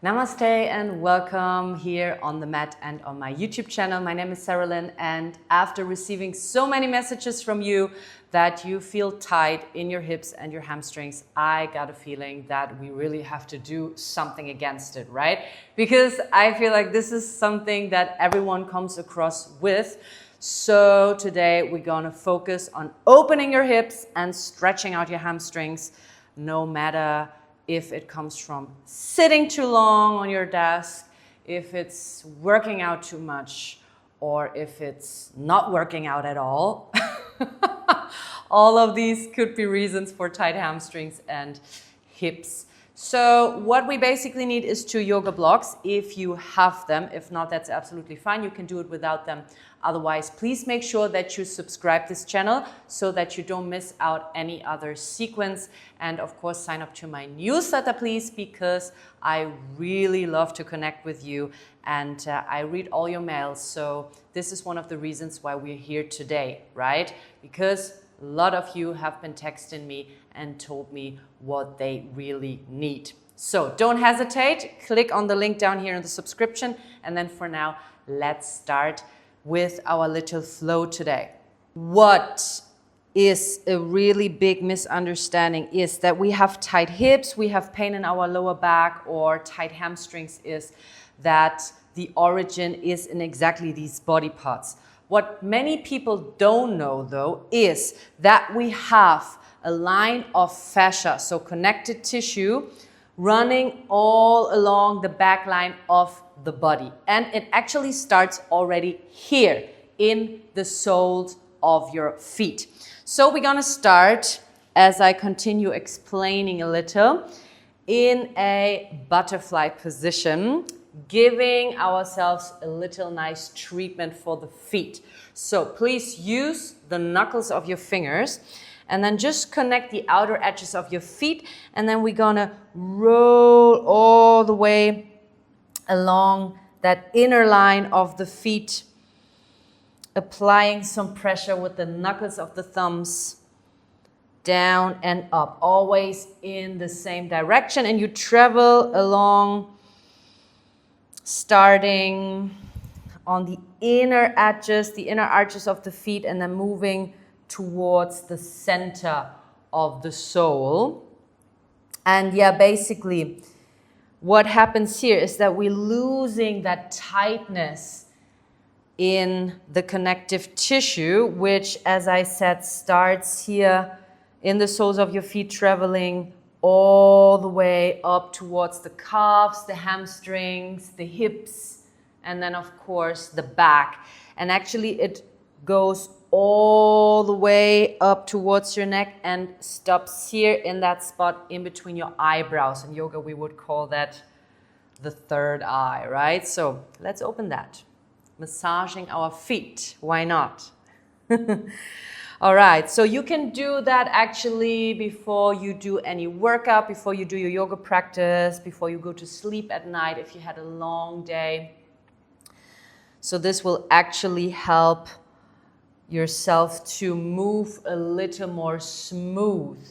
Namaste and welcome here on the mat and on my YouTube channel. My name is Sarah-Lynn, and after receiving so many messages from you that you feel tight in your hips and your hamstrings, I got a feeling that we really have to do something against it, right? Because I feel like this is something that everyone comes across with. So today we're gonna focus on opening your hips and stretching out your hamstrings, no matter if it comes from sitting too long on your desk, if it's working out too much, or if it's not working out at all. All of these could be reasons for tight hamstrings and hips. So what we basically need is 2 yoga blocks if you have them. If not, that's absolutely fine. You can do it without them. Otherwise, please make sure that you subscribe this channel so that you don't miss out any other sequence. And of course, sign up to my newsletter, please, because I really love to connect with you and I read all your mails. So this is one of the reasons why we're here today, right? Because a lot of you have been texting me and told me what they really need. So don't hesitate, click on the link down here in the subscription. And then for now, let's start with our little flow today. What is a really big misunderstanding is that we have tight hips, we have pain in our lower back, or tight hamstrings is that the origin is in exactly these body parts. What many people don't know though is that we have a line of fascia, so connected tissue, running all along the back line of the body. And it actually starts already here in the soles of your feet. So we're gonna start, as I continue explaining a little, in a butterfly position, giving ourselves a little nice treatment for the feet. So please use the knuckles of your fingers and then just connect the outer edges of your feet, and then we're gonna roll all the way along that inner line of the feet, applying some pressure with the knuckles of the thumbs down and up, always in the same direction. And you travel along, starting on the inner arches of the feet, and then moving towards the center of the sole. And yeah, basically what happens here is that we're losing that tightness in the connective tissue, which, as I said, starts here in the soles of your feet, traveling all the way up towards the calves, the hamstrings, the hips, and then of course the back. And actually it goes all the way up towards your neck and stops here in that spot in between your eyebrows. In yoga we would call that the third eye, right? So let's open that. Massaging our feet, why not? All right, so you can do that actually before you do any workout, before you do your yoga practice, before you go to sleep at night if you had a long day. So this will actually help yourself to move a little more smooth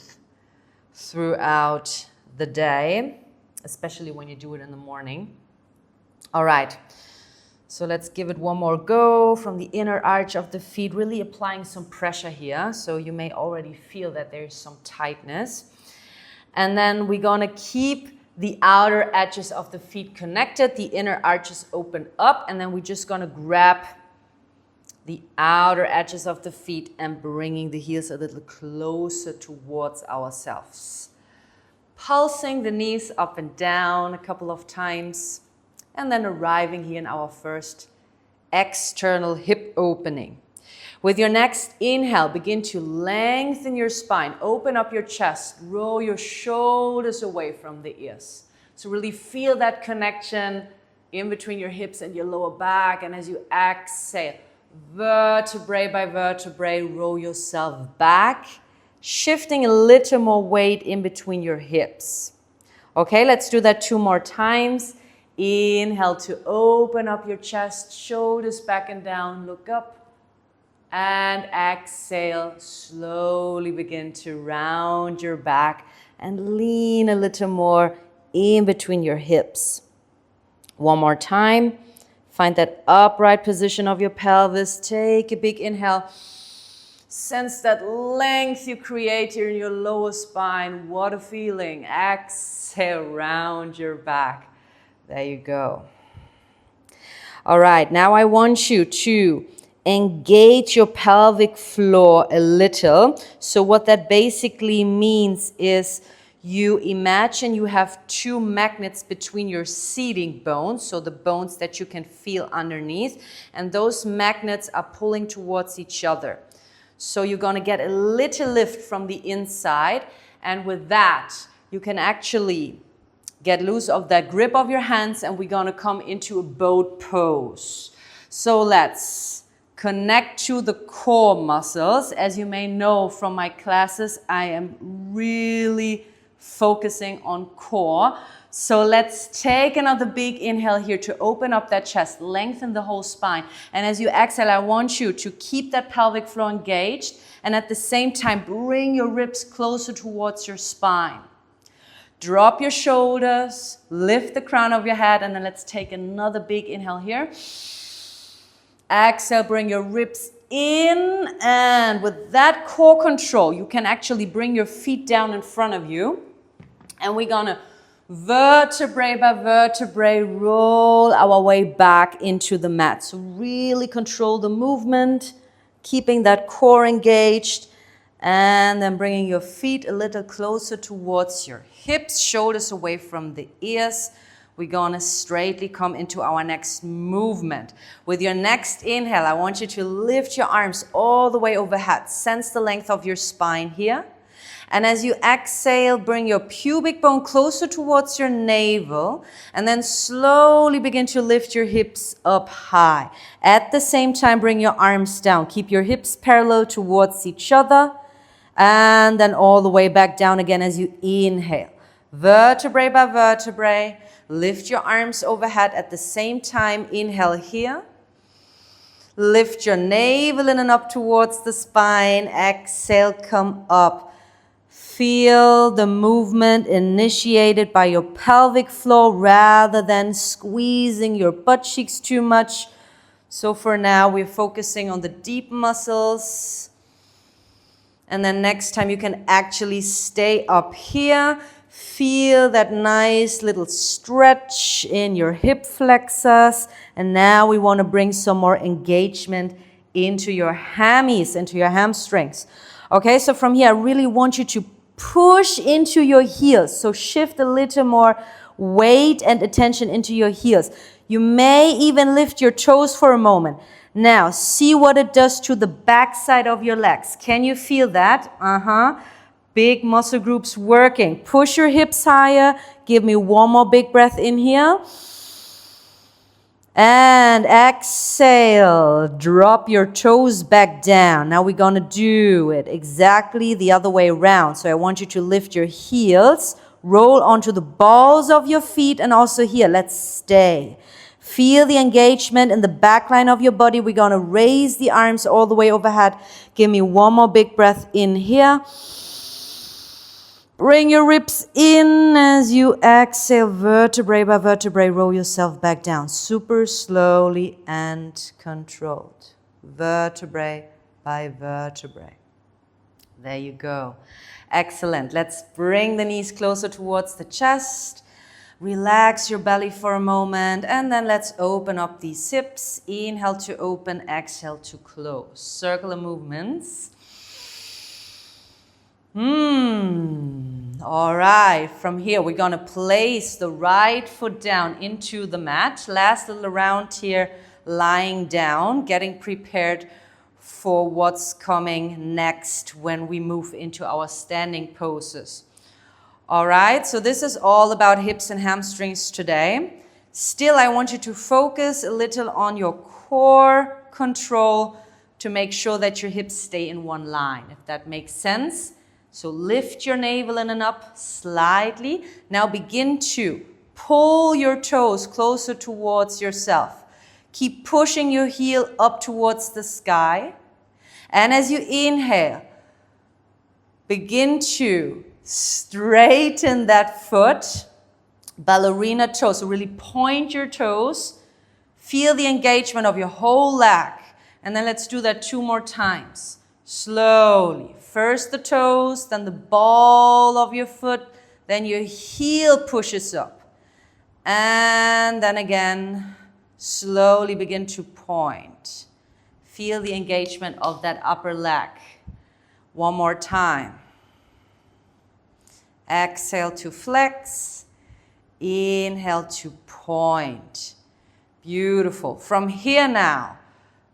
throughout the day, especially when you do it in the morning. All right, so let's give it one more go from the inner arch of the feet, really applying some pressure here. So you may already feel that there's some tightness. And then we're gonna keep the outer edges of the feet connected, the inner arches open up, and then we're just gonna grab the outer edges of the feet and bringing the heels a little closer towards ourselves. Pulsing the knees up and down a couple of times, and then arriving here in our first external hip opening. With your next inhale, begin to lengthen your spine, open up your chest, roll your shoulders away from the ears. So really feel that connection in between your hips and your lower back, and as you exhale, vertebrae by vertebrae, roll yourself back, shifting a little more weight in between your hips. Okay, let's do that 2 more times. Inhale to open up your chest, shoulders back and down, look up. And exhale, slowly begin to round your back and lean a little more in between your hips. One more time. Find that upright position of your pelvis. Take a big inhale. Sense that length you create here in your lower spine. What a feeling. Exhale, round your back. There you go. All right, now I want you to engage your pelvic floor a little. So what that basically means is you imagine you have two magnets between your seating bones, so the bones that you can feel underneath, and those magnets are pulling towards each other. So you're going to get a little lift from the inside, and with that, you can actually get loose of that grip of your hands, and we're going to come into a boat pose. So let's connect to the core muscles. As you may know from my classes, I am really focusing on core. So let's take another big inhale here to open up that chest, lengthen the whole spine. And as you exhale, I want you to keep that pelvic floor engaged, and at the same time, bring your ribs closer towards your spine. Drop your shoulders, lift the crown of your head, and then let's take another big inhale here. Exhale, bring your ribs in, and with that core control, you can actually bring your feet down in front of you. And we're gonna vertebrae by vertebrae roll our way back into the mat. So really control the movement, keeping that core engaged, and then bringing your feet a little closer towards your hips, shoulders away from the ears. We're gonna straightly come into our next movement. With your next inhale, I want you to lift your arms all the way overhead. Sense the length of your spine here. And as you exhale, bring your pubic bone closer towards your navel, and then slowly begin to lift your hips up high. At the same time, bring your arms down. Keep your hips parallel towards each other, and then all the way back down again as you inhale. Vertebrae by vertebrae, lift your arms overhead. At the same time, inhale here. Lift your navel in and up towards the spine. Exhale, come up. Feel the movement initiated by your pelvic floor rather than squeezing your butt cheeks too much. So for now, we're focusing on the deep muscles. And then next time you can actually stay up here. Feel that nice little stretch in your hip flexors. And now we want to bring some more engagement into your hammies, into your hamstrings. Okay, so from here, I really want you to push into your heels. So shift a little more weight and attention into your heels. You may even lift your toes for a moment. Now, see what it does to the backside of your legs. Can you feel that? Big muscle groups working. Push your hips higher. Give me one more big breath in here. And exhale, drop your toes back down. Now we're gonna do it exactly the other way around. So I want you to lift your heels, roll onto the balls of your feet, and also here, let's stay. Feel the engagement in the back line of your body. We're gonna raise the arms all the way overhead. Give me one more big breath in here. Bring your ribs in as you exhale, vertebrae by vertebrae, roll yourself back down. Super slowly and controlled. Vertebrae by vertebrae. There you go. Excellent. Let's bring the knees closer towards the chest. Relax your belly for a moment, and then let's open up these hips. Inhale to open, exhale to close. Circular movements. All right, from here we're gonna place the right foot down into the mat. Last little round here, lying down, getting prepared for what's coming next when we move into our standing poses. All right, so this is all about hips and hamstrings today. Still, I want you to focus a little on your core control to make sure that your hips stay in one line, if that makes sense. So lift your navel in and up slightly. Now begin to pull your toes closer towards yourself. Keep pushing your heel up towards the sky. And as you inhale, begin to straighten that foot. ballerina toes. So really point your toes. Feel the engagement of your whole leg. And then let's do that 2 more times. Slowly. First the toes, then the ball of your foot, then your heel pushes up. And then again, slowly begin to point. Feel the engagement of that upper leg. 1 more time. Exhale to flex. Inhale to point. Beautiful. From here now,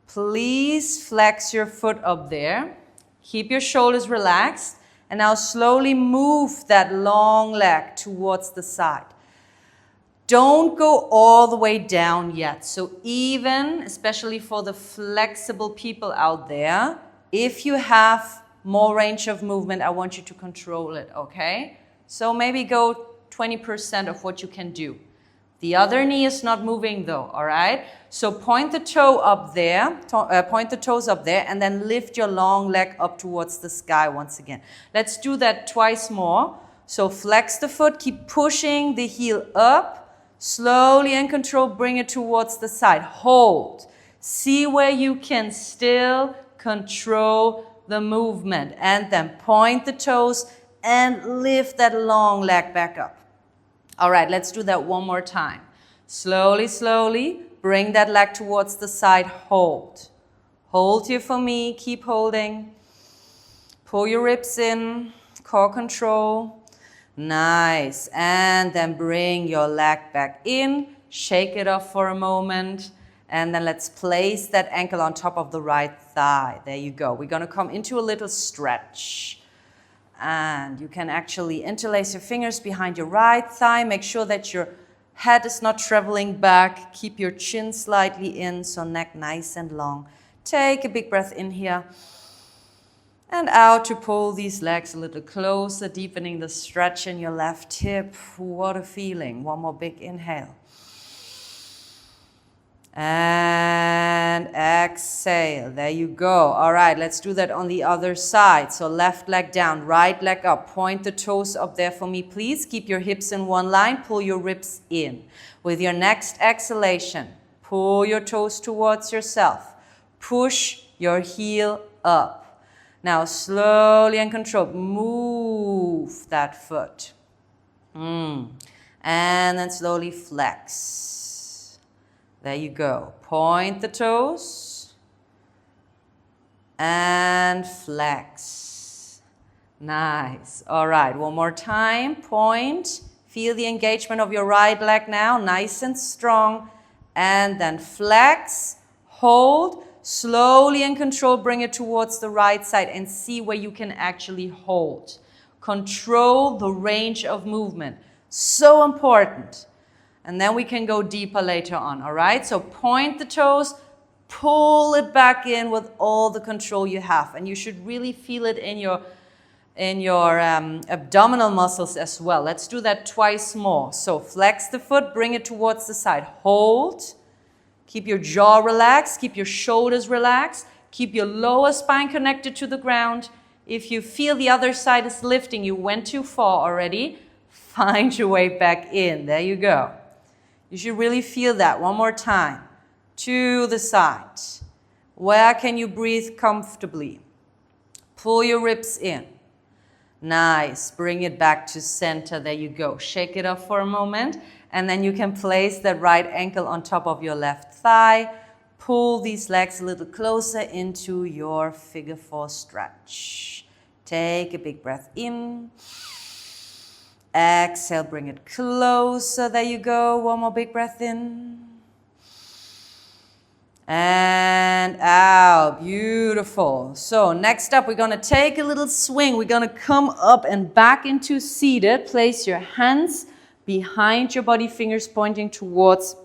please flex your foot up there. Keep your shoulders relaxed. And now slowly move that long leg towards the side. Don't go all the way down yet. So even, especially for the flexible people out there, if you have more range of movement, I want you to control it, okay? So maybe go 20% of what you can do. The other knee is not moving though, all right? So point the toe up there, point the toes up there, and then lift your long leg up towards the sky once again. Let's do that twice more. So flex the foot, keep pushing the heel up. Slowly and control, bring it towards the side. Hold. See where you can still control the movement. And then point the toes and lift that long leg back up. All right, let's do that 1 more time. Slowly, slowly, bring that leg towards the side. Hold. Hold here for me. Keep holding. Pull your ribs in. Core control. Nice. And then bring your leg back in. Shake it off for a moment. And then let's place that ankle on top of the right thigh. There you go. We're going to come into a little stretch. And you can actually interlace your fingers behind your right thigh. Make sure that your head is not traveling back. Keep your chin slightly in, so neck nice and long. Take a big breath in here. And out to pull these legs a little closer, deepening the stretch in your left hip. What a feeling. 1 more big inhale. And exhale. There you go. All right, let's do that on the other side. So left leg down, right leg up. Point the toes up there for me, please. Keep your hips in one line. Pull your ribs in. With your next exhalation, pull your toes towards yourself. Push your heel up. Now slowly and controlled, move that foot. And then slowly flex. There you go. Point the toes and flex. Nice. All right, 1 more time. Point. Feel the engagement of your right leg now, nice and strong. And then flex, hold. Slowly and control, bring it towards the right side and see where you can actually hold. Control the range of movement. So important. And then we can go deeper later on, all right? So point the toes, pull it back in with all the control you have. And you should really feel it in your abdominal muscles as well. Let's do that twice more. So flex the foot, bring it towards the side. Hold. Keep your jaw relaxed, keep your shoulders relaxed, keep your lower spine connected to the ground. If you feel the other side is lifting, you went too far already, find your way back in. There you go. You should really feel that. 1 more time. To the side. Where can you breathe comfortably? Pull your ribs in. Nice. Bring it back to center. There you go. Shake it off for a moment. And then you can place that right ankle on top of your left thigh. Pull these legs a little closer into your figure 4 stretch. Take a big breath in. Exhale, bring it closer. There you go. 1 more big breath in. And out. Beautiful. So next up, we're going to take a little swing. We're going to come up and back into seated. Place your hands behind your body, fingers pointing towards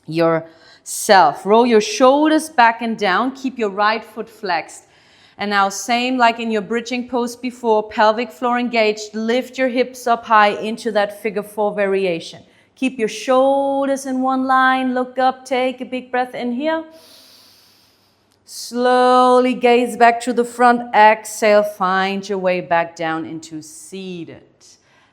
yourself. Roll your shoulders back and down. Keep your right foot flexed. And now same like in your bridging pose before, pelvic floor engaged. Lift your hips up high into that figure 4 variation. Keep your shoulders in one line. Look up, take a big breath in here. Slowly gaze back to the front. Exhale, find your way back down into seated.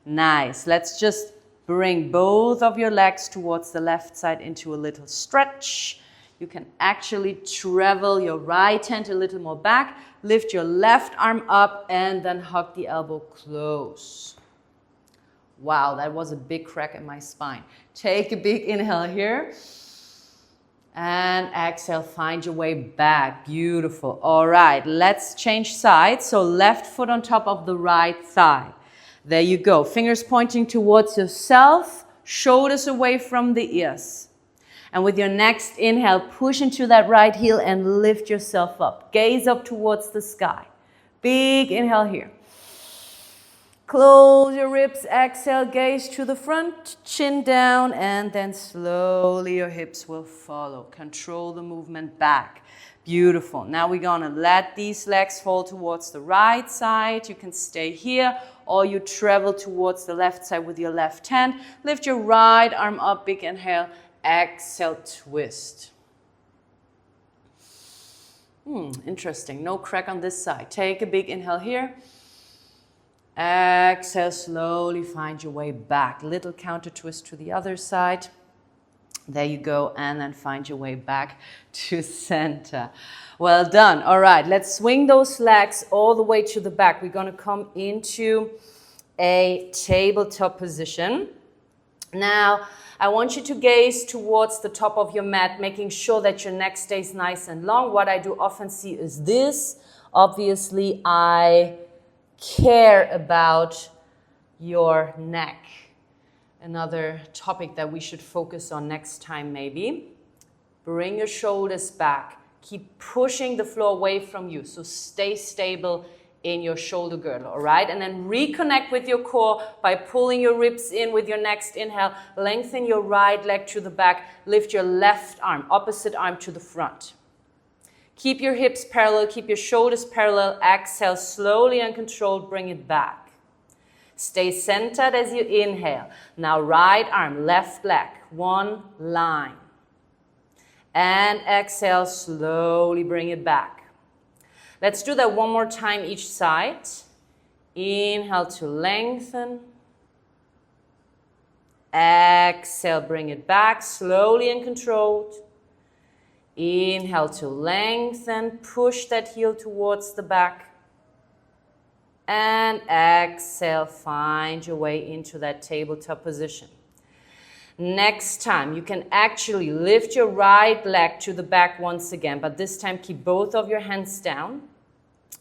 Nice. Let's just Bring both of your legs towards the left side into a little stretch. You can actually travel your right hand a little more back. Lift your left arm up and then hug the elbow close. Wow, that was a big crack in my spine. Take a big inhale here. And exhale, find your way back. Beautiful. All right, let's change sides. So left foot on top of the right thigh. There you go. Fingers pointing towards yourself, shoulders away from the ears. And with your next inhale, push into that right heel and lift yourself up. Gaze up towards the sky. Big inhale here. Close your ribs, exhale, gaze to the front, chin down, and then slowly your hips will follow. Control the movement back. Beautiful. Now we're gonna let these legs fall towards the right side. You can stay here, or you travel towards the left side with your left hand. Lift your right arm up, big inhale, exhale, twist. Interesting. No crack on this side. Take a big inhale here. Exhale, slowly find your way back. Little counter twist to the other side. There you go. And then find your way back to center. Well done. All right, let's swing those legs all the way to the back. We're going to come into a tabletop position. Now, I want you to gaze towards the top of your mat, making sure that your neck stays nice and long. What I do often see is this. Obviously, I care about your neck. Another topic that we should focus on next time maybe. Bring your shoulders back. Keep pushing the floor away from you. So stay stable in your shoulder girdle, all right? And then reconnect with your core by pulling your ribs in with your next inhale. Lengthen your right leg to the back. Lift your left arm, opposite arm to the front. Keep your hips parallel, keep your shoulders parallel. Exhale, slowly and controlled, bring it back. Stay centered as you inhale. Now right arm, left leg, one line. And exhale, slowly bring it back. Let's do that one more time each side. Inhale to lengthen. Exhale, bring it back, slowly and controlled. Inhale to lengthen, push that heel towards the back. And exhale, find your way into that tabletop position. Next time, you can actually lift your right leg to the back once again, but this time keep both of your hands down.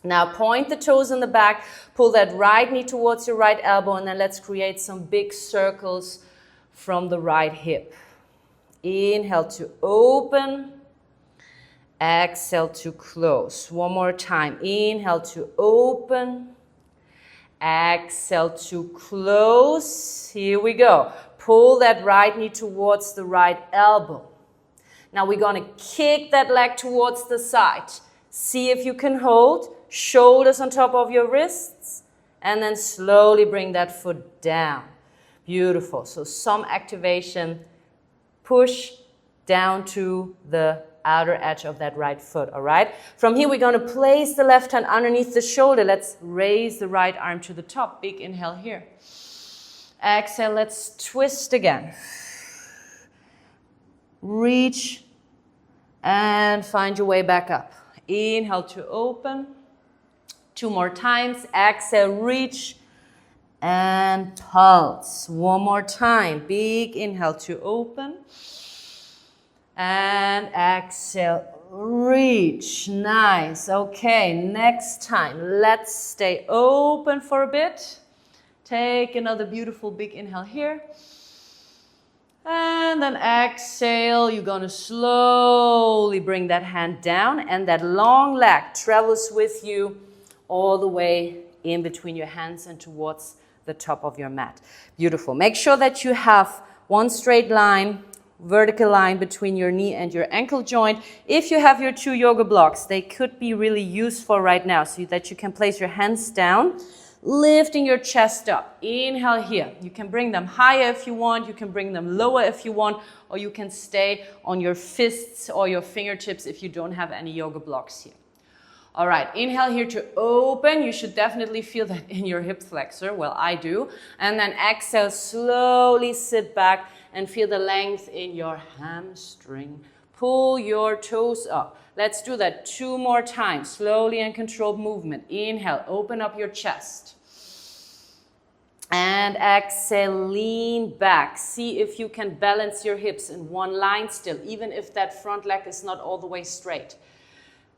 Now point the toes in the back, pull that right knee towards your right elbow, and then let's create some big circles from the right hip. Inhale to open. Exhale to close. One more time. Inhale to open. Exhale to close. Here we go. Pull that right knee towards the right elbow. Now we're going to kick that leg towards the side. See if you can hold. Shoulders on top of your wrists. And then slowly bring that foot down. Beautiful. So some activation. Push down to the outer edge of that right foot, all right? From here, we're going to place the left hand underneath the shoulder. Let's raise the right arm to the top. Big inhale here. Exhale, let's twist again. Reach and find your way back up. Inhale to open. Two more times. Exhale, reach and pulse. One more time. Big inhale to open. And exhale, reach. Nice. Okay, next time, let's stay open for a bit. Take another beautiful big inhale here. And then exhale, you're going to slowly bring that hand down, and that long leg travels with you all the way in between your hands and towards the top of your mat. Beautiful. Make sure that you have one straight line, vertical line between your knee and your ankle joint. If you have your 2 yoga blocks, they could be really useful right now so that you can place your hands down, lifting your chest up. Inhale here. You can bring them higher if you want, you can bring them lower if you want, or you can stay on your fists or your fingertips if you don't have any yoga blocks here. All right, inhale here to open. You should definitely feel that in your hip flexor. Well, I do. And then exhale, slowly sit back and feel the length in your hamstring. Pull your toes up. Let's do that 2 more times. Slowly and controlled movement. Inhale, open up your chest. And exhale, lean back. See if you can balance your hips in one line still, even if that front leg is not all the way straight.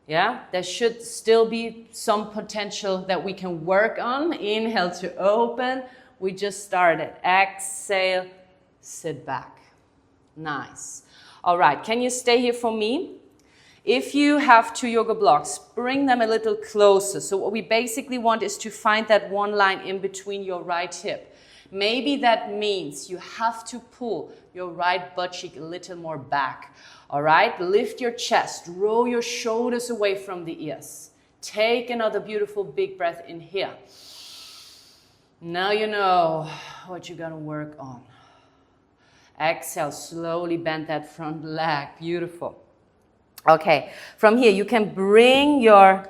Yeah, there should still be some potential that we can work on. Inhale to open. We just started. Exhale, sit back. Nice. All right, can you stay here for me? If you have 2 yoga blocks, bring them a little closer. So what we basically want is to find that one line in between your right hip. Maybe that means you have to pull your right butt cheek a little more back. All right, lift your chest, roll your shoulders away from the ears. Take another beautiful big breath in here. Now you know what you're gonna work on. Exhale, slowly bend that front leg, beautiful. Okay, from here you can bring your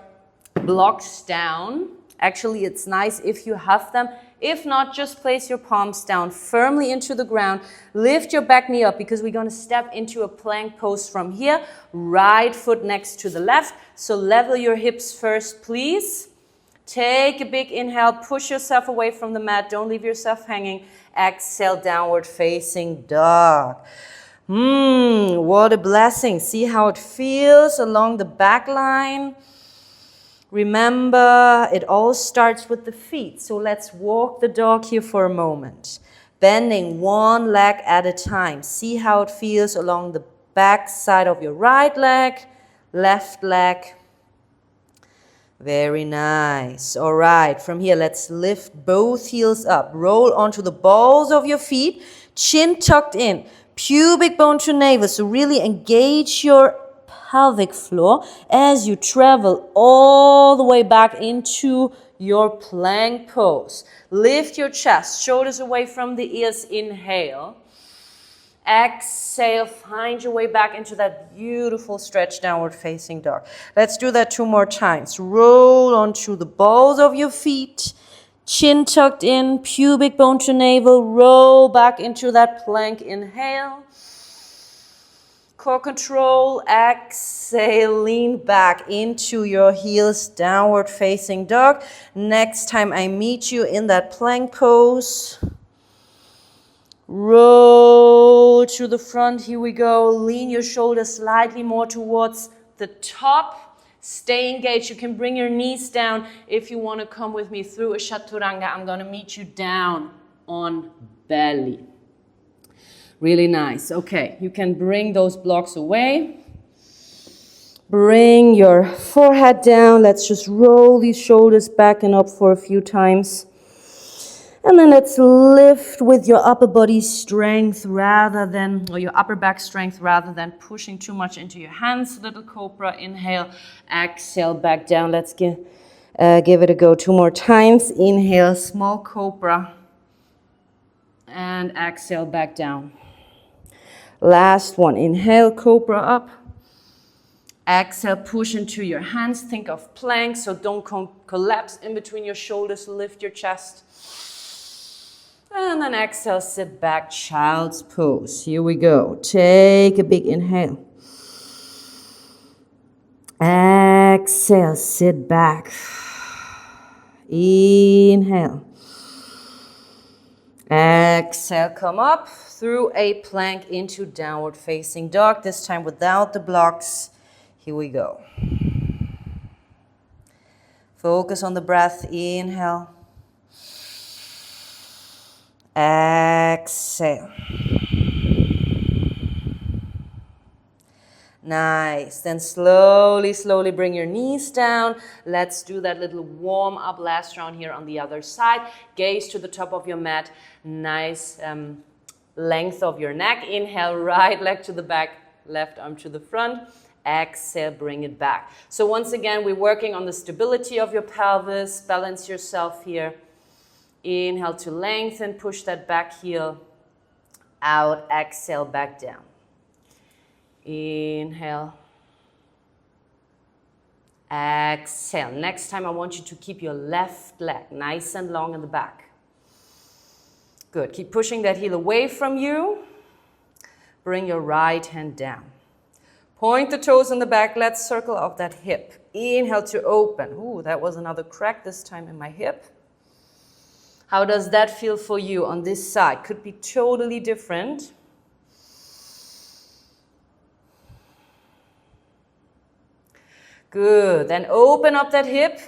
blocks down. Actually, it's nice if you have them. If not, just place your palms down firmly into the ground. Lift your back knee up because we're going to step into a plank pose from here. Right foot next to the left. So level your hips first, please. Take a big inhale. Push yourself away from the mat. Don't leave yourself hanging. Exhale, downward facing dog. What a blessing. See how it feels along the back line. Remember, it all starts with the feet. So let's walk the dog here for a moment. Bending one leg at a time. See how it feels along the back side of your right leg, left leg. Very nice. All right, from here, let's lift both heels up. Roll onto the balls of your feet, chin tucked in, pubic bone to navel. So really engage your pelvic floor as you travel all the way back into your plank pose. Lift your chest, shoulders away from the ears. Inhale. Exhale, find your way back into that beautiful stretch, downward facing dog. Let's do that 2 more times. Roll onto the balls of your feet, chin tucked in, pubic bone to navel. Roll back into that plank. Inhale. Core control, exhale, lean back into your heels, downward facing dog. Next time I meet you in that plank pose, roll to the front, here we go. Lean your shoulders slightly more towards the top. Stay engaged, you can bring your knees down if you want to come with me through a chaturanga. I'm going to meet you down on belly. Really nice. Okay, you can bring those blocks away. Bring your forehead down. Let's just roll these shoulders back and up for a few times. And then let's lift with your upper body strength or your upper back strength rather than pushing too much into your hands. Little cobra, inhale, exhale, back down. Let's give it a go 2 more times. Inhale, small cobra, and exhale, back down. Last one, inhale, cobra up. Exhale, push into your hands. Think of plank, so don't collapse in between your shoulders. Lift your chest. And then exhale, sit back, child's pose. Here we go. Take a big inhale. Exhale, sit back. Inhale. Exhale, come up through a plank into downward facing dog, this time without the blocks. Here we go. Focus on the breath. Inhale. Exhale. Nice. Then slowly bring your knees down. Let's do that little warm up last round here on the other side. Gaze to the top of your mat. Nice length of your neck. Inhale, right leg to the back, left arm to the front. Exhale, bring it back. So once again, we're working on the stability of your pelvis. Balance yourself here. Inhale to lengthen, push that back heel out. Exhale, back down. Inhale. Exhale. Next time I want you to keep your left leg nice and long in the back. Good. Keep pushing that heel away from you. Bring your right hand down. Point the toes in the back. Let's circle up that hip. Inhale to open. Ooh, that was another crack this time in my hip. How does that feel for you on this side? Could be totally different. Good. Then open up that hip.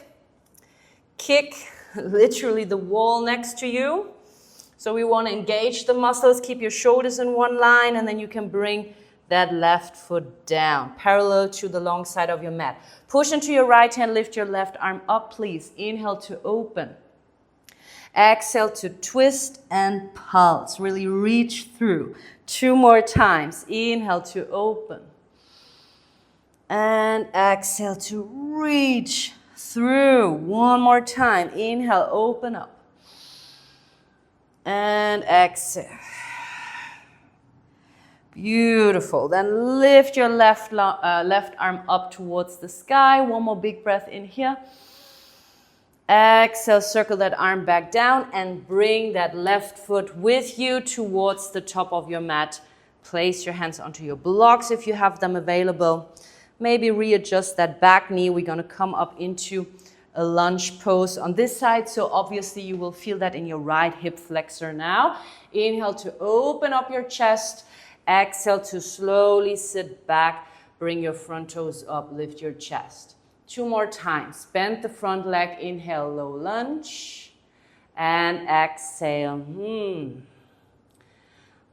Kick literally the wall next to you. So we want to engage the muscles. Keep your shoulders in one line, and then you can bring that left foot down, parallel to the long side of your mat. Push into your right hand. Lift your left arm up, please. Inhale to open. Exhale to twist and pulse. Really reach through. 2 more times. Inhale to open. And exhale to reach through. 1 more time. Inhale, open up. And exhale. Beautiful. Then lift your left arm up towards the sky. 1 more big breath in here. Exhale, circle that arm back down and bring that left foot with you towards the top of your mat. Place your hands onto your blocks if you have them available. Maybe readjust that back knee. We're going to come up into a lunge pose on this side. So obviously you will feel that in your right hip flexor now. Inhale to open up your chest. Exhale to slowly sit back. Bring your front toes up. Lift your chest. 2 more times. Bend the front leg. Inhale, low lunge. And exhale.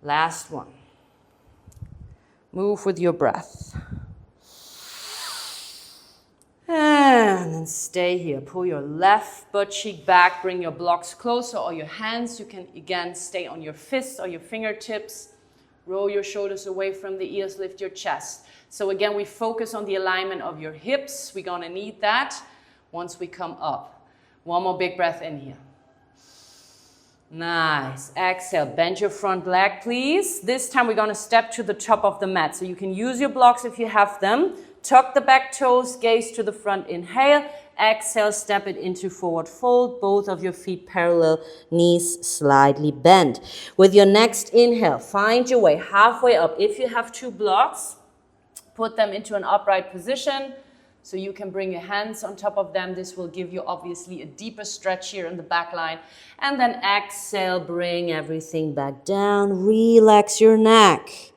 Last one. Move with your breath. And then stay here. Pull your left butt cheek back. Bring your blocks closer or your hands. You can again stay on your fists or your fingertips. Roll your shoulders away from the ears. Lift your chest. So again, we focus on the alignment of your hips. We're going to need that once we come up. 1 more big breath in here. Nice. Exhale. Bend your front leg, please. This time we're going to step to the top of the mat. So you can use your blocks if you have them. Tuck the back toes, gaze to the front, inhale. Exhale, step it into forward fold. Both of your feet parallel, knees slightly bent. With your next inhale, find your way halfway up. If you have 2 blocks, put them into an upright position so you can bring your hands on top of them. This will give you obviously a deeper stretch here in the back line. And then exhale, bring everything back down. Relax your neck.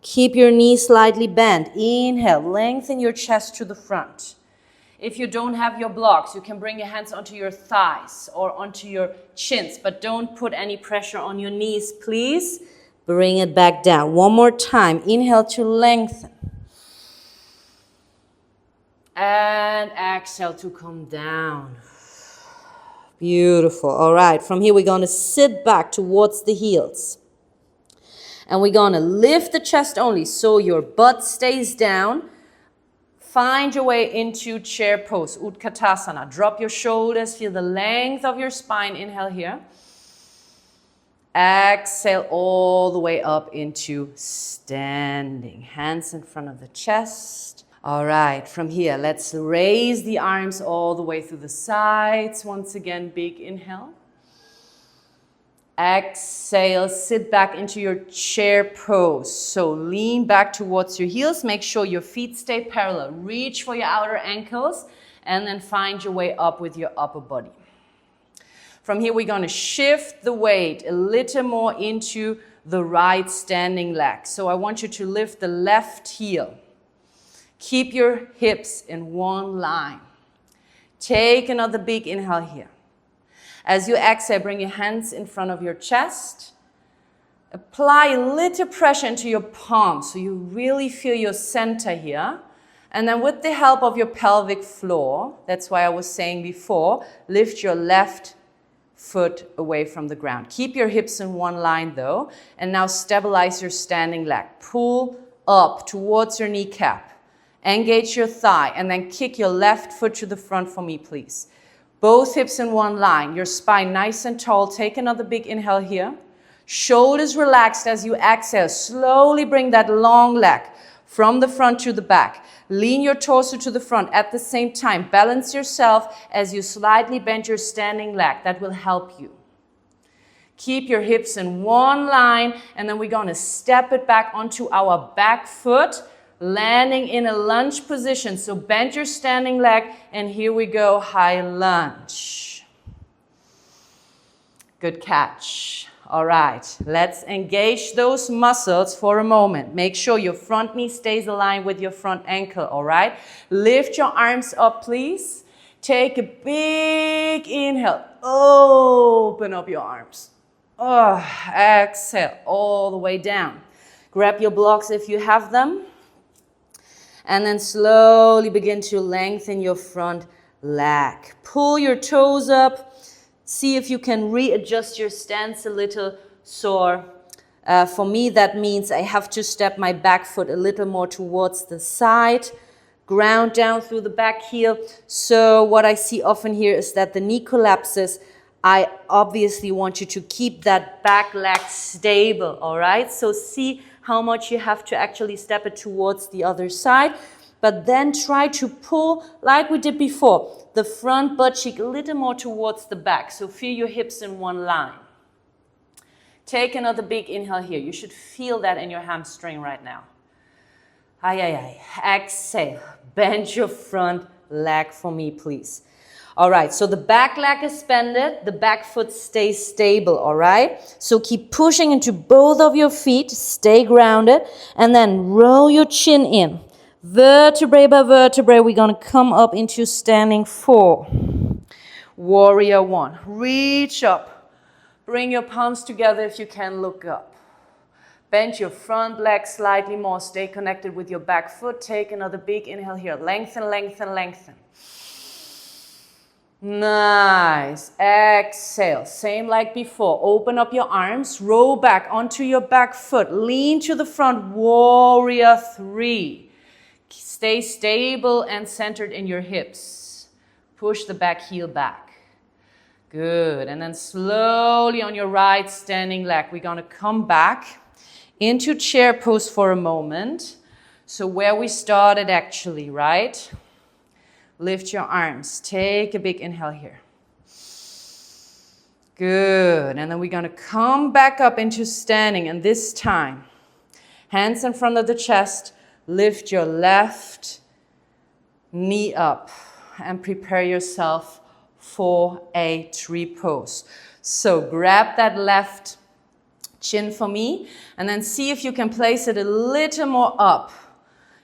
Keep your knees slightly bent. Inhale, lengthen your chest to the front. If you don't have your blocks, you can bring your hands onto your thighs or onto your chins, but don't put any pressure on your knees, please. Bring it back down. 1 more time. Inhale to lengthen. And exhale to come down. Beautiful. All right, from here we're going to sit back towards the heels. And we're going to lift the chest only so your butt stays down. Find your way into chair pose, Utkatasana. Drop your shoulders, feel the length of your spine. Inhale here. Exhale all the way up into standing. Hands in front of the chest. All right, from here, let's raise the arms all the way through the sides. Once again, big inhale. Exhale, sit back into your chair pose. So lean back towards your heels. Make sure your feet stay parallel. Reach for your outer ankles and then find your way up with your upper body. From here, we're going to shift the weight a little more into the right standing leg. So I want you to lift the left heel. Keep your hips in one line. Take another big inhale here. As you exhale, bring your hands in front of your chest. Apply a little pressure into your palms so you really feel your center here. And then with the help of your pelvic floor, that's why I was saying before, lift your left foot away from the ground. Keep your hips in one line though. And now stabilize your standing leg. Pull up towards your kneecap. Engage your thigh and then kick your left foot to the front for me, please. Both hips in one line, your spine nice and tall. Take another big inhale here. Shoulders relaxed as you exhale. Slowly bring that long leg from the front to the back. Lean your torso to the front. At the same time, balance yourself as you slightly bend your standing leg. That will help you. Keep your hips in one line, and then we're going to step it back onto our back foot, landing in a lunge position. So bend your standing leg, and here we go, high lunge. Good catch. All right, let's engage those muscles for a moment. Make sure your front knee stays aligned with your front ankle, all right? Lift your arms up, please. Take a big inhale. Open up your arms. Oh, exhale all the way down. Grab your blocks if you have them. And then slowly begin to lengthen your front leg. Pull your toes up. See if you can readjust your stance a little sore. For me, that means I have to step my back foot a little more towards the side. Ground down through the back heel. So what I see often here is that the knee collapses. I obviously want you to keep that back leg stable, all right? So see how much you have to actually step it towards the other side. But then try to pull, like we did before, the front butt cheek a little more towards the back. So feel your hips in one line. Take another big inhale here. You should feel that in your hamstring right now. Ay, ay, ay. Exhale. Bend your front leg for me, please. All right, so the back leg is bended. The back foot stays stable, all right? So keep pushing into both of your feet. Stay grounded. And then roll your chin in. Vertebrae by vertebrae, we're going to come up into standing 4. Warrior 1. Reach up. Bring your palms together if you can, look up. Bend your front leg slightly more. Stay connected with your back foot. Take another big inhale here. Lengthen, lengthen, lengthen. Nice. Exhale. Same like before. Open up your arms. Roll back onto your back foot. Lean to the front. Warrior 3. Stay stable and centered in your hips. Push the back heel back. Good. And then slowly on your right standing leg, we're going to come back into chair pose for a moment. So where we started actually, right? Lift your arms. Take a big inhale here. Good. And then we're going to come back up into standing. And this time, hands in front of the chest. Lift your left knee up and prepare yourself for a tree pose. So grab that left chin for me and then see if you can place it a little more up,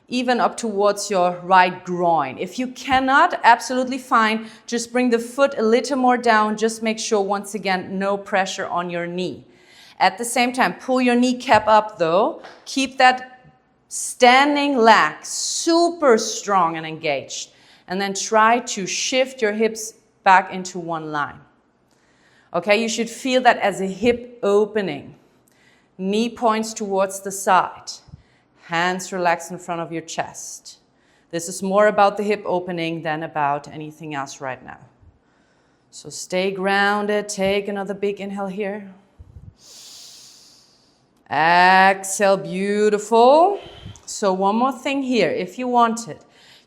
even up towards your right groin. If you cannot, absolutely fine. Just bring the foot a little more down. Just make sure, once again, no pressure on your knee. At the same time, pull your kneecap up though. Keep that standing leg super strong and engaged. And then try to shift your hips back into one line. Okay, you should feel that as a hip opening. Knee points towards the side. Hands relax in front of your chest. This is more about the hip opening than about anything else right now. So stay grounded. Take another big inhale here. Exhale, beautiful. So one more thing here, if you wanted,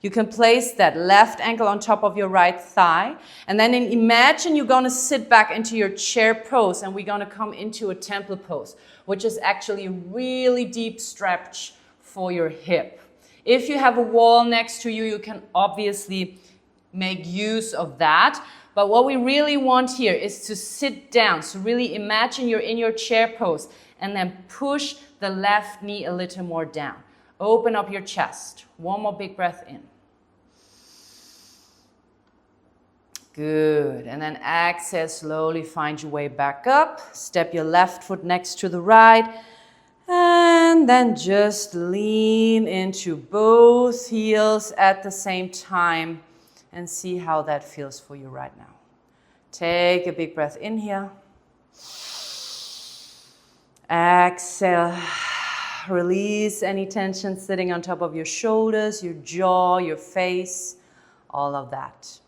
you can place that left ankle on top of your right thigh. And then imagine you're going to sit back into your chair pose and we're going to come into a temple pose, which is actually a really deep stretch for your hip. If you have a wall next to you, you can obviously make use of that. But what we really want here is to sit down. So really imagine you're in your chair pose and then push the left knee a little more down. Open up your chest. One more big breath in. Good. And then exhale, slowly find your way back up. Step your left foot next to the right. And then just lean into both heels at the same time and see how that feels for you right now. Take a big breath in here. Exhale. Release any tension sitting on top of your shoulders, your jaw, your face, all of that.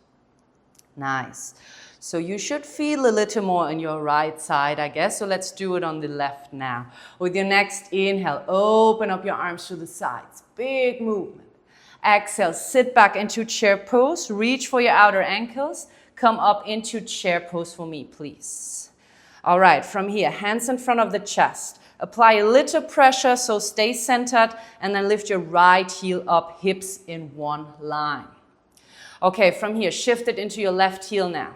Nice. So you should feel a little more on your right side, I guess. So let's do it on the left now. With your next inhale, open up your arms to the sides. Big movement. Exhale, sit back into chair pose. Reach for your outer ankles. Come up into chair pose for me, please. All right, from here, hands in front of the chest. Apply a little pressure, so stay centered, and then lift your right heel up, hips in one line. Okay, from here, shift it into your left heel now.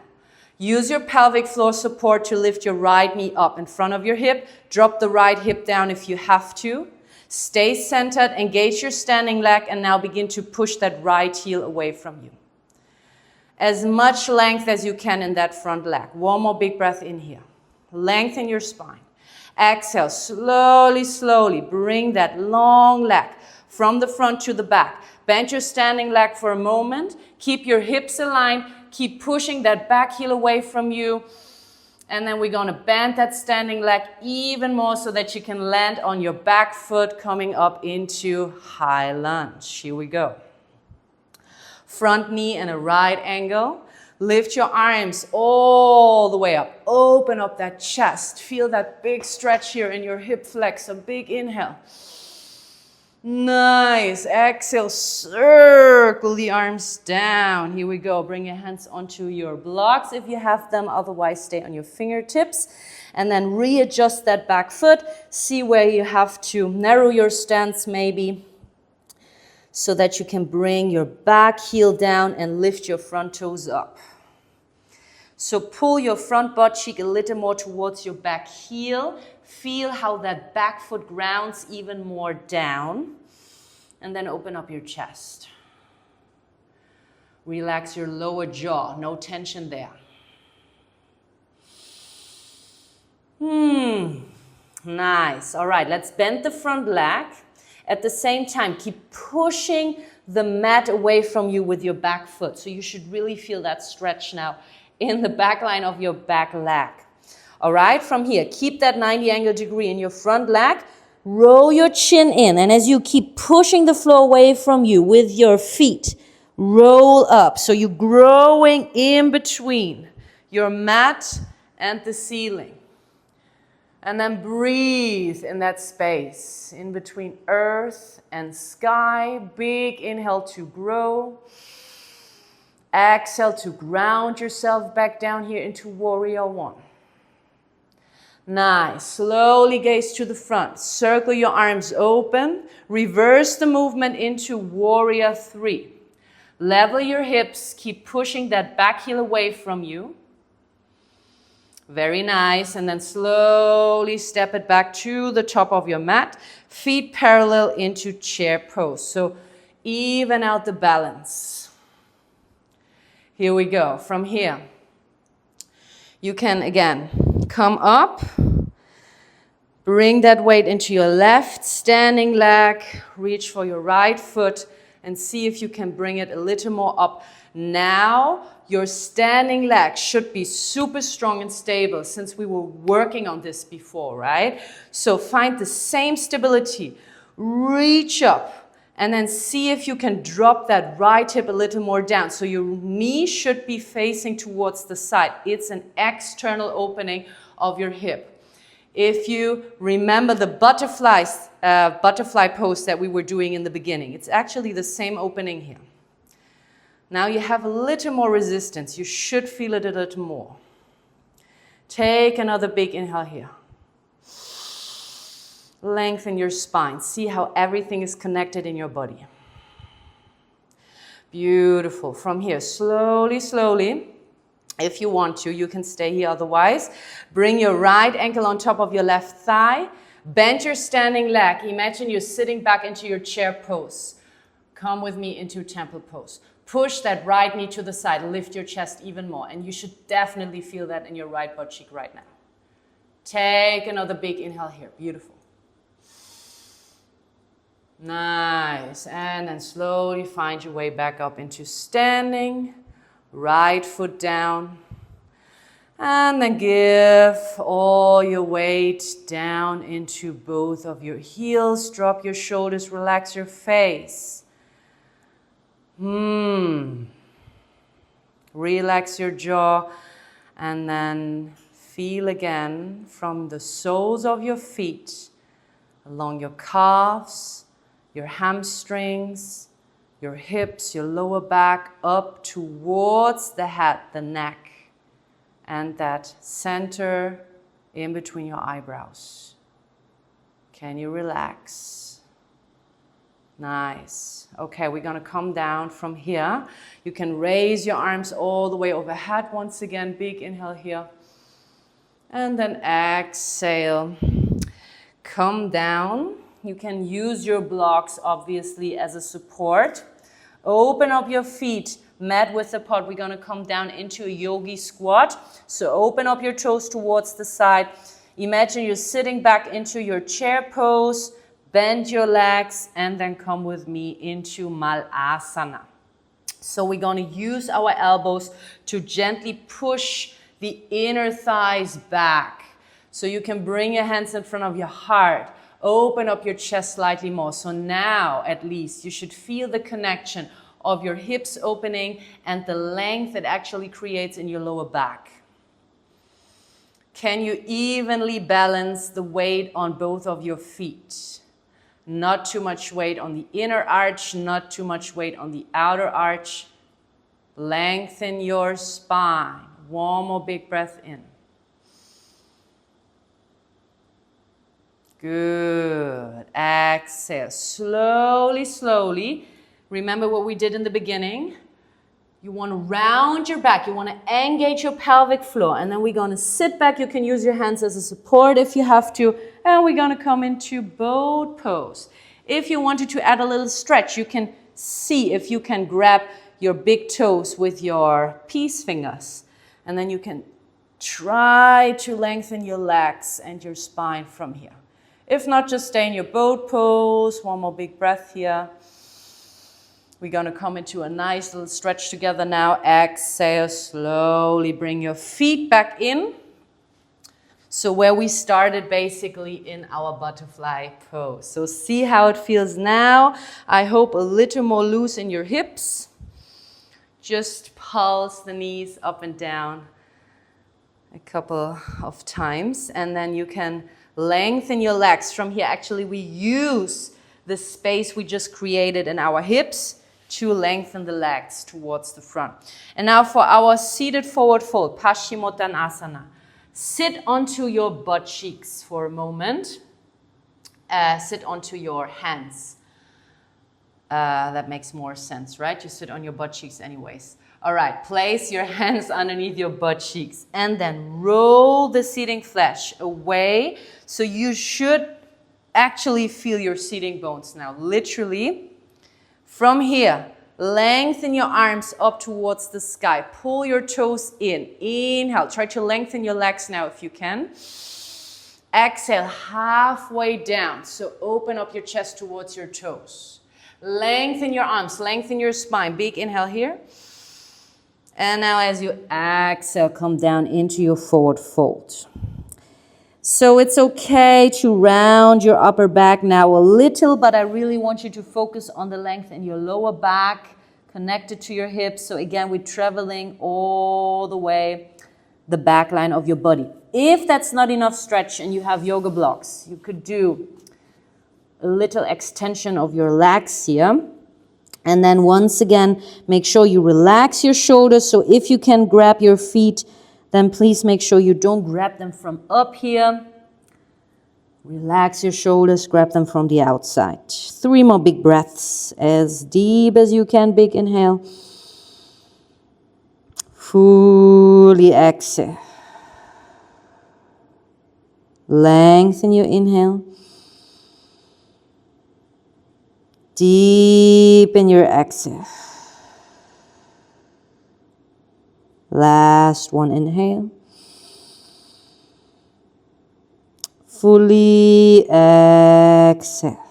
Use your pelvic floor support to lift your right knee up in front of your hip. Drop the right hip down if you have to. Stay centered, engage your standing leg, and now begin to push that right heel away from you. As much length as you can in that front leg. One more big breath in here. Lengthen your spine. Exhale, slowly, slowly bring that long leg from the front to the back. Bend your standing leg for a moment. Keep your hips aligned. Keep pushing that back heel away from you. And then we're going to bend that standing leg even more so that you can land on your back foot coming up into high lunge. Here we go. Front knee in a right angle. Lift your arms all the way up. Open up that chest. Feel that big stretch here in your hip flex. A big inhale. Nice. Exhale. Circle the arms down. Here we go. Bring your hands onto your blocks if you have them. Otherwise, stay on your fingertips. And then readjust that back foot. See where you have to narrow your stance maybe, so that you can bring your back heel down and lift your front toes up. So pull your front butt cheek a little more towards your back heel. Feel how that back foot grounds even more down. And then open up your chest. Relax your lower jaw. No tension there. Nice. All right, let's bend the front leg. At the same time, keep pushing the mat away from you with your back foot. So you should really feel that stretch now in the back line of your back leg. All right, from here, keep that 90 degree in your front leg. Roll your chin in. And as you keep pushing the floor away from you with your feet, roll up. So you're growing in between your mat and the ceiling. And then breathe in that space in between earth and sky. Big inhale to grow. Exhale to ground yourself back down here into warrior one. Nice. Slowly gaze to the front. Circle your arms open. Reverse the movement into warrior three. Level your hips. Keep pushing that back heel away from you. Very nice. And then slowly step it back to the top of your mat. Feet parallel into chair pose. So even out the balance. Here we go. From here, you can again come up. Bring that weight into your left standing leg. Reach for your right foot and see if you can bring it a little more up. Now, your standing leg should be super strong and stable since we were working on this before, right? So find the same stability. Reach up and then see if you can drop that right hip a little more down. So your knee should be facing towards the side. It's an external opening of your hip. If you remember the butterfly pose that we were doing in the beginning, it's actually the same opening here. Now you have a little more resistance. You should feel it a little more. Take another big inhale here. Lengthen your spine. See how everything is connected in your body. Beautiful. From here, slowly, slowly. If you want to, you can stay here otherwise. Bring your right ankle on top of your left thigh. Bend your standing leg. Imagine you're sitting back into your chair pose. Come with me into temple pose. Push that right knee to the side. Lift your chest even more. And you should definitely feel that in your right butt cheek right now. Take another big inhale here. Beautiful. Nice. And then slowly find your way back up into standing. Right foot down. And then give all your weight down into both of your heels. Drop your shoulders. Relax your face. Relax your jaw. And then feel again from the soles of your feet along your calves, your hamstrings, your hips, your lower back, up towards the head, the neck, and that center in between your eyebrows. Can you relax? Nice. Okay, we're gonna come down from here. You can raise your arms all the way overhead once again. Big inhale here. And then exhale. Come down. You can use your blocks, obviously, as a support. Open up your feet, mat width apart. We're gonna come down into a yogi squat. So open up your toes towards the side. Imagine you're sitting back into your chair pose. Bend your legs and then come with me into Malasana. So we're going to use our elbows to gently push the inner thighs back. So you can bring your hands in front of your heart. Open up your chest slightly more. So now, at least, you should feel the connection of your hips opening and the length it actually creates in your lower back. Can you evenly balance the weight on both of your feet? Not too much weight on the inner arch, not too much weight on the outer arch. Lengthen your spine. One more big breath in. Good. Exhale. Slowly, slowly. Remember what we did in the beginning. You want to round your back. You want to engage your pelvic floor. And then we're going to sit back. You can use your hands as a support if you have to. And we're going to come into boat pose. If you wanted to add a little stretch, you can see if you can grab your big toes with your peace fingers. And then you can try to lengthen your legs and your spine from here. If not, just stay in your boat pose. One more big breath here. We're going to come into a nice little stretch together now. Exhale, slowly bring your feet back in. So where we started basically in our butterfly pose. So see how it feels now. I hope a little more loose in your hips. Just pulse the knees up and down a couple of times. And then you can lengthen your legs from here. Actually, we use the space we just created in our hips to lengthen the legs towards the front. And now for our seated forward fold, Paschimottanasana. Sit onto your butt cheeks for a moment. Sit onto your hands. That makes more sense, right? You sit on your butt cheeks anyways. All right, place your hands underneath your butt cheeks and then roll the seating flesh away. So you should actually feel your seating bones now, literally. From here, lengthen your arms up towards the sky. Pull your toes in. Inhale. Try to lengthen your legs now if you can. Exhale, halfway down. So open up your chest towards your toes. Lengthen your arms. Lengthen your spine. Big inhale here. And now as you exhale, come down into your forward fold. So it's okay to round your upper back now a little, but I really want you to focus on the length in your lower back, connected to your hips. So again, we're traveling all the way the back line of your body. If that's not enough stretch and you have yoga blocks, you could do a little extension of your legs here. And then once again, make sure you relax your shoulders. So if you can grab your feet, then please make sure you don't grab them from up here. Relax your shoulders, grab them from the outside. 3 more big breaths, as deep as you can. Big inhale. Fully exhale. Lengthen your inhale. Deepen your exhale. Last one, inhale. Fully exhale.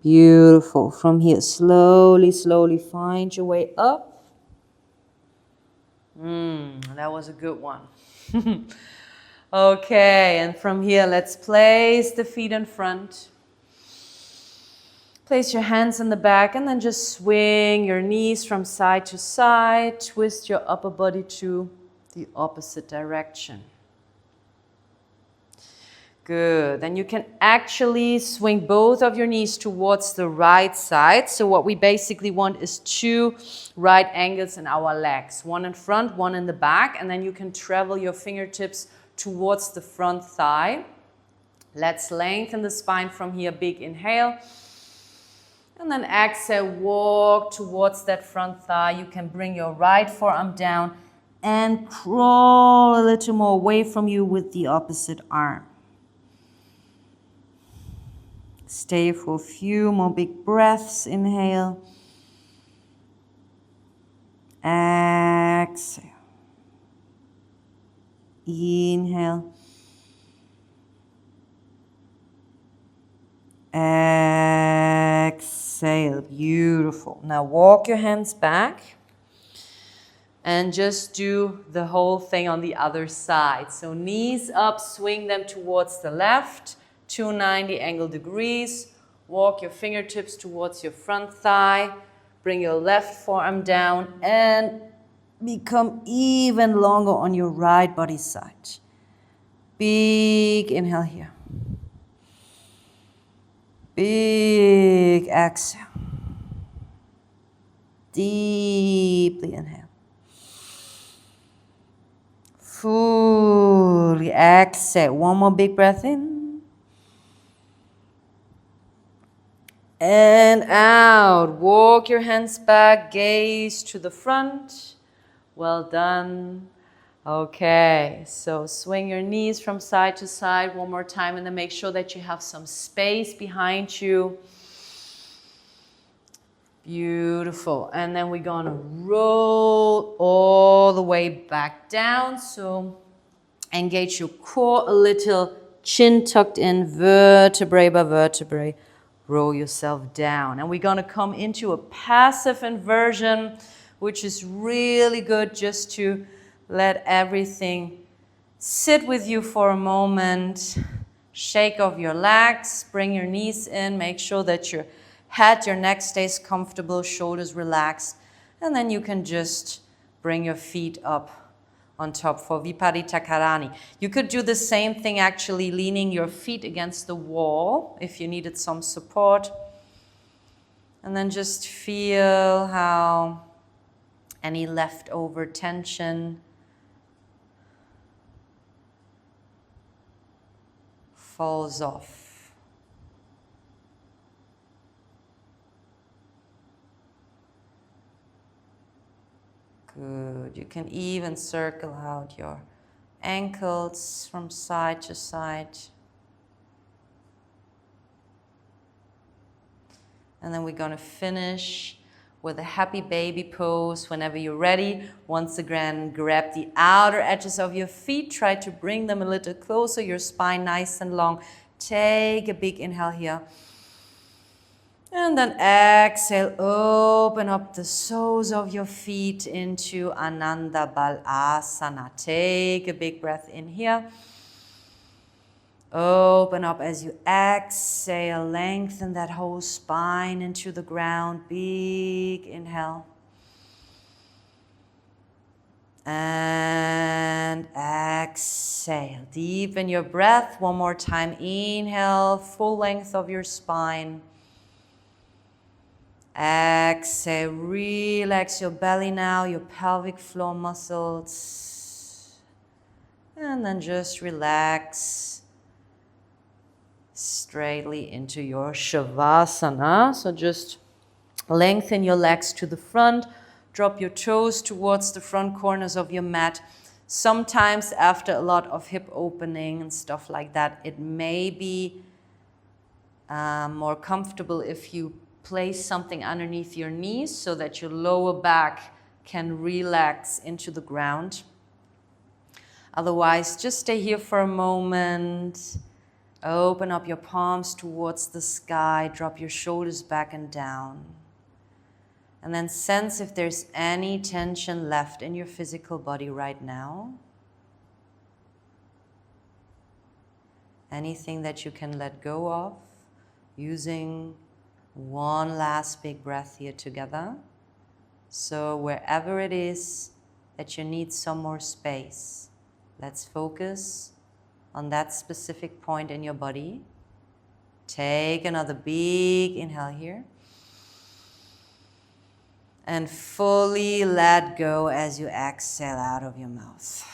Beautiful. From here, slowly, slowly find your way up. That was a good one. Okay, and from here, let's place the feet in front. Place your hands in the back and then just swing your knees from side to side. Twist your upper body to the opposite direction. Good. Then you can actually swing both of your knees towards the right side. So what we basically want is 2 right angles in our legs. One in front, one in the back. And then you can travel your fingertips towards the front thigh. Let's lengthen the spine from here. Big inhale. And then exhale, walk towards that front thigh. You can bring your right forearm down and crawl a little more away from you with the opposite arm. Stay for a few more big breaths. Inhale. Exhale. Inhale. Exhale. Beautiful. Now walk your hands back and just do the whole thing on the other side. So knees up, swing them towards the left. 290 angle degrees. Walk your fingertips towards your front thigh. Bring your left forearm down and become even longer on your right body side. Big inhale here. Big exhale. Deeply inhale. Fully exhale. One more big breath in. And out. Walk your hands back, gaze to the front. Well done. Okay, so swing your knees from side to side one more time and then make sure that you have some space behind you. Beautiful. And then we're gonna roll all the way back down. So engage your core a little, chin tucked in, vertebrae by vertebrae. Roll yourself down. And we're going to come into a passive inversion, which is really good just to let everything sit with you for a moment. Shake off your legs, bring your knees in, make sure that your head, your neck stays comfortable, shoulders relaxed. And then you can just bring your feet up on top for Viparita Karani. You could do the same thing actually leaning your feet against the wall if you needed some support. And then just feel how any leftover tension falls off. Good. You can even circle out your ankles from side to side. And then we're going to finish with a happy baby pose. Whenever you're ready, once again, grab the outer edges of your feet. Try to bring them a little closer, your spine nice and long. Take a big inhale here. And then exhale, open up the soles of your feet into Ananda Balasana. Take a big breath in here. Open up as you exhale, lengthen that whole spine into the ground. Big inhale. And exhale, deepen your breath. One more time, inhale, full length of your spine. Exhale, relax your belly now, your pelvic floor muscles. And then just relax straightly into your Shavasana. So just lengthen your legs to the front, drop your toes towards the front corners of your mat. Sometimes after a lot of hip opening and stuff like that, it may be more comfortable if you place something underneath your knees so that your lower back can relax into the ground. Otherwise, just stay here for a moment. Open up your palms towards the sky. Drop your shoulders back and down. And then sense if there's any tension left in your physical body right now. Anything that you can let go of using one last big breath here together. So wherever it is that you need some more space, let's focus on that specific point in your body. Take another big inhale here. And fully let go as you exhale out of your mouth.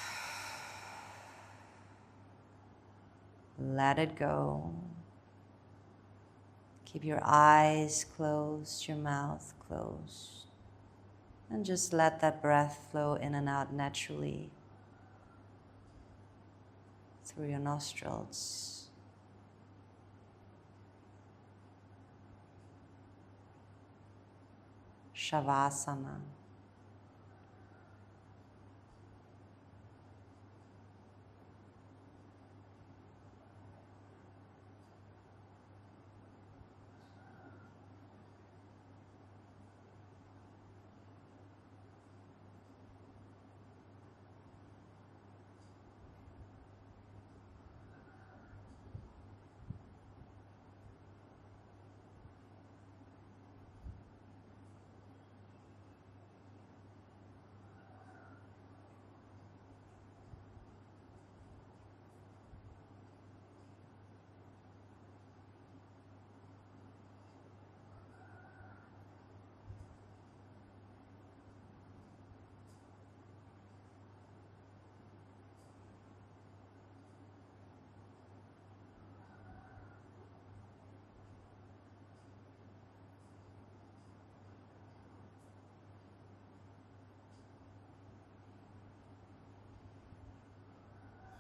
Let it go. Keep your eyes closed, your mouth closed. And just let that breath flow in and out naturally through your nostrils. Shavasana.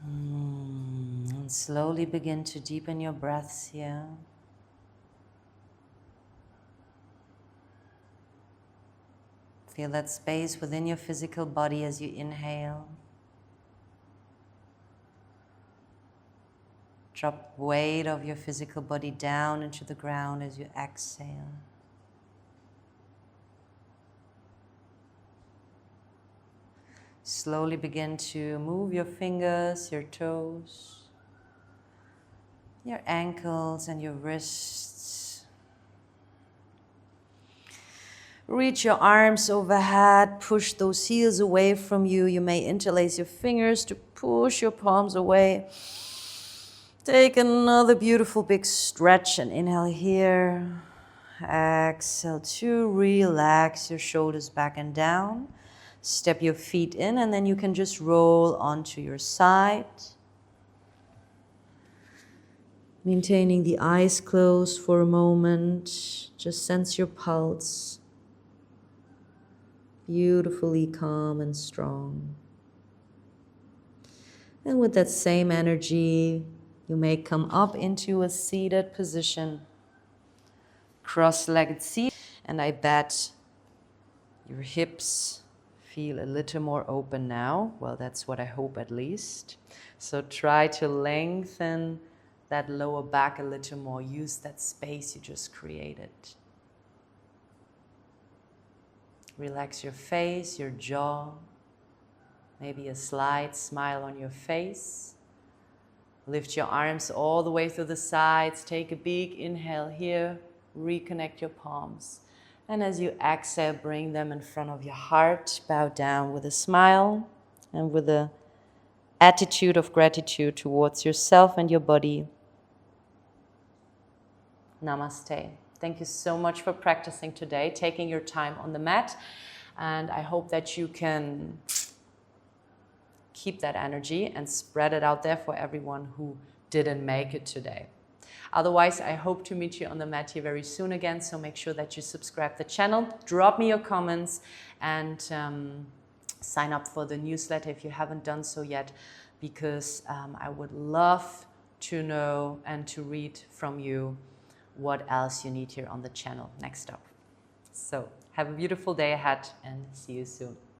And slowly begin to deepen your breaths here. Feel that space within your physical body as you inhale. Drop weight of your physical body down into the ground as you exhale. Slowly begin to move your fingers, your toes, your ankles and your wrists. Reach your arms overhead, push those heels away from you. You may interlace your fingers to push your palms away. Take another beautiful big stretch and inhale here. Exhale to relax your shoulders back and down. Step your feet in and then you can just roll onto your side. Maintaining the eyes closed for a moment. Just sense your pulse. Beautifully calm and strong. And with that same energy, you may come up into a seated position. Cross-legged seat. And I bet your hips feel a little more open now. Well, that's what I hope at least. So try to lengthen that lower back a little more. Use that space you just created. Relax your face, your jaw. Maybe a slight smile on your face. Lift your arms all the way through the sides. Take a big inhale here. Reconnect your palms. And as you exhale, bring them in front of your heart. Bow down with a smile and with an attitude of gratitude towards yourself and your body. Namaste. Thank you so much for practicing today, taking your time on the mat. And I hope that you can keep that energy and spread it out there for everyone who didn't make it today. Otherwise, I hope to meet you on the mat here very soon again. So make sure that you subscribe to the channel, drop me your comments, and sign up for the newsletter if you haven't done so yet, because I would love to know and to read from you what else you need here on the channel next up. So have a beautiful day ahead and see you soon.